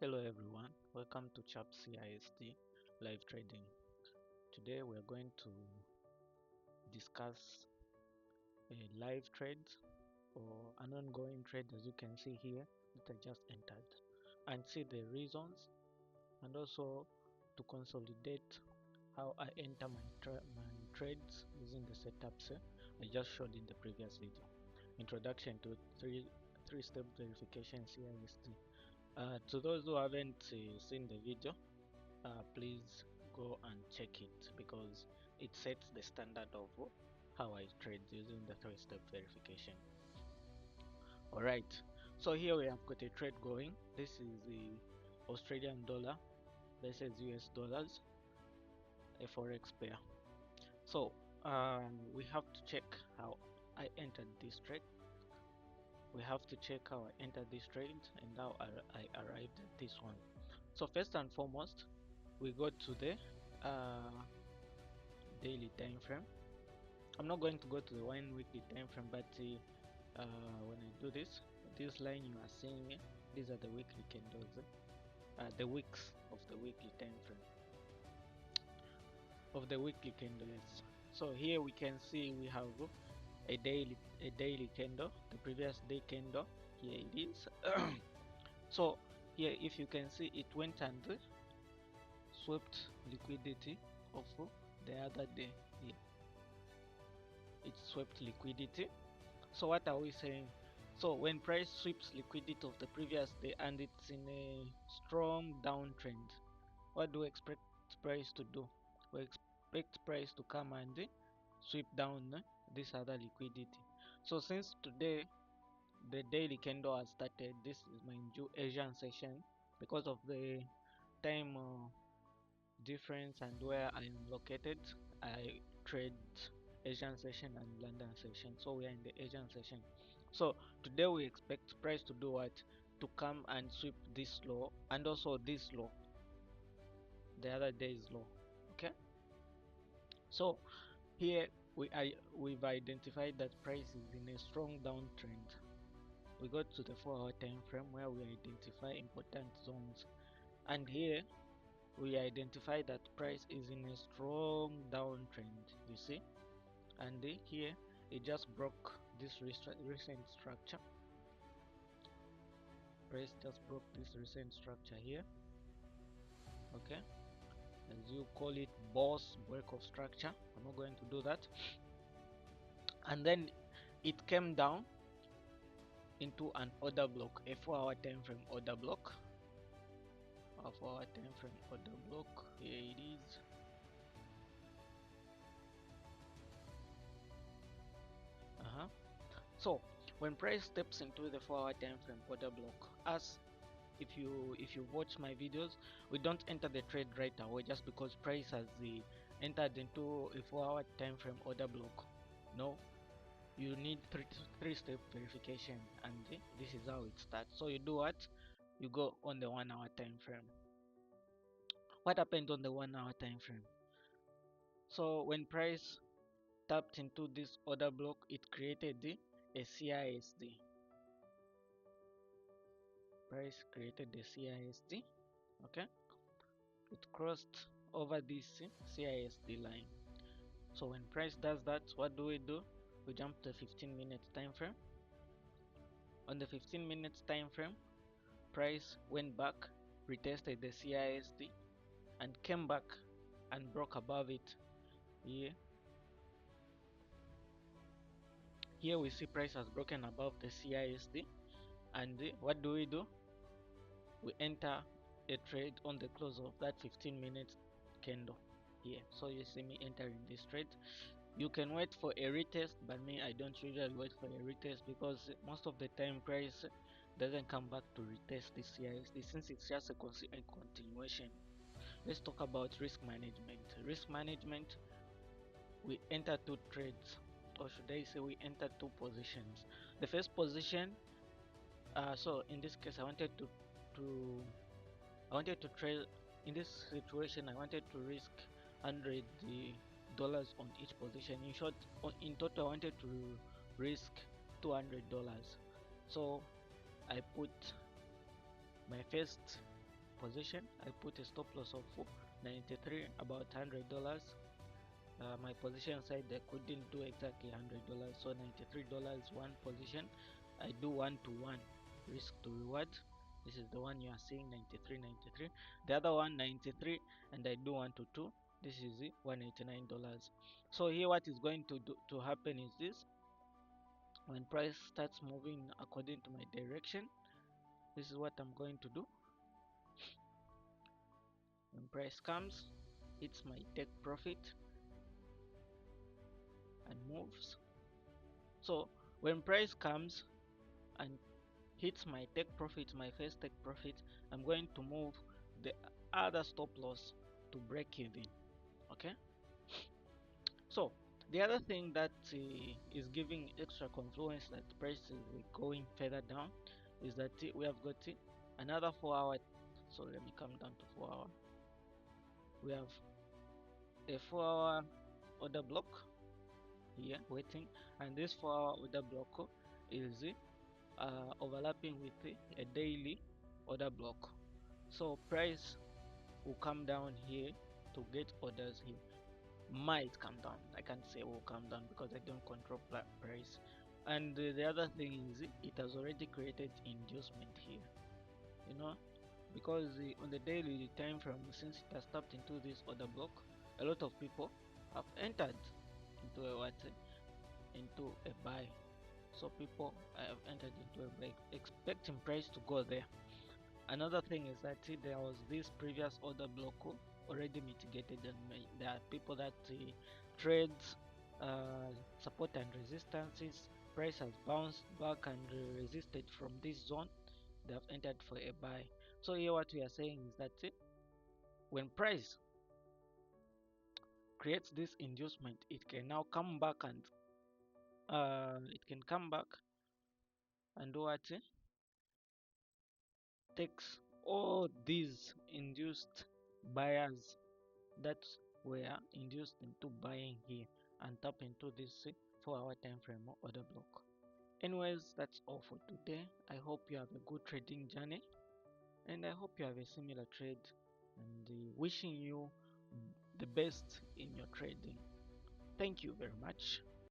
Hello everyone, welcome to CISD live trading. Today we are going to discuss a live trade or an ongoing trade, as you can see here, that I just entered, and see the reasons, and also to consolidate how I enter my trades using the setups I just showed in the previous video. Introduction to three-step verification CISD. To those who haven't seen the video, please go and check it because it sets the standard of how I trade using the three-step verification. Alright, so here we have got a trade going. This is the Australian dollar, this is US dollars, a forex pair. So we have to check how I entered this trade. We have to check how I entered this trade and how I arrived at this one. So first and foremost, we go to the daily time frame. I'm not going to go to the 1 weekly time frame, but when I do this line you are seeing, these are the weekly candles, the wicks of the weekly time frame of the weekly candles. So here we can see we have a daily candle, the previous day candle. Here it is. So here, if you can see, it went and swept liquidity of the other day. Here it swept liquidity. So what are we saying? So when price sweeps liquidity of the previous day and it's in a strong downtrend, what do we expect price to do? We expect price to come and sweep down this other liquidity. So since today the daily candle has started, this is my Asian session. Because of the time difference and where I am located, I trade Asian session and London session. So we are in the Asian session. So today we expect price to do what? To come and sweep this low and also this low. The other day is low. Okay. So here we've identified that price is in a strong downtrend. We go to the 4-hour time frame where we identify important zones, and here we identify that price is in a strong downtrend, you see. And here it just broke this recent structure. Price just broke this recent structure here, okay, as you call it, boss break of structure. I'm not going to do that. And then it came down into an order block, a 4-hour time frame order block. A 4-hour time frame order block, here it is. So when price steps into the 4-hour time frame order block, as if you watch my videos, we don't enter the trade right away just because price has entered into a 4-hour time frame order block. No, you need three-step verification, and this is how it starts. So you do what? You go on the 1-hour time frame. What happened on the 1-hour time frame? So when price tapped into this order block, it created a CISD. Price created the CISD, okay. It crossed over this CISD line. So when price does that, what do? We jump to the 15-minute time frame. On the 15-minute time frame, price went back, retested the CISD, and came back and broke above it. Here we see price has broken above the CISD, and what do? We enter a trade on the close of that 15-minute candle here. So you see me entering this trade. You can wait for a retest, but me, I don't usually wait for a retest because most of the time price doesn't come back to retest this CISD since it's just a continuation. Let's talk about risk management. Risk management, we enter two trades, or should I say we enter two positions. The first position, so in this case I wanted to trade. In this situation I wanted to risk $100 on each position. In short, in total I wanted to risk $200. So I put my first position. I put a stop loss of 93, about $100. My position said I couldn't do exactly $100, so $93 one position. I do 1-to-1 risk to reward. This is the one you are seeing, 93. The other one 93, and I do 1-to-2. This is it, $189. So here what is going to happen is this: when price starts moving according to my direction, this is what I'm going to do. When price comes, hits my take profit and moves. So when price comes and hits my take profit, my first take profit, I'm going to move the other stop loss to break even. Okay, so the other thing that is giving extra confluence that price is going further down is that we have got another 4-hour. So let me come down to 4-hour. We have a 4-hour order block here waiting, and this 4-hour order block is overlapping with a daily order block. So price will come down here to get orders here. Might come down. I can't say will come down because I don't control price. And the other thing is it has already created inducement here. You know, because on the daily time frame, since it has tapped into this order block, a lot of people have entered into a what? Into a buy. So people have entered into a buy, expecting price to go there. Another thing is that there was this previous order block already mitigated, and there are people that trades support and resistances. Price has bounced back and resisted from this zone. They have entered for a buy. So here what we are saying is that when price creates this inducement, it can now come back and do what? Takes all these induced buyers that were induced into buying here and tap into this 4-hour time frame order block. Anyways, that's all for today. I hope you have a good trading journey, and I hope you have a similar trade, and wishing you the best in your trading. Thank you very much.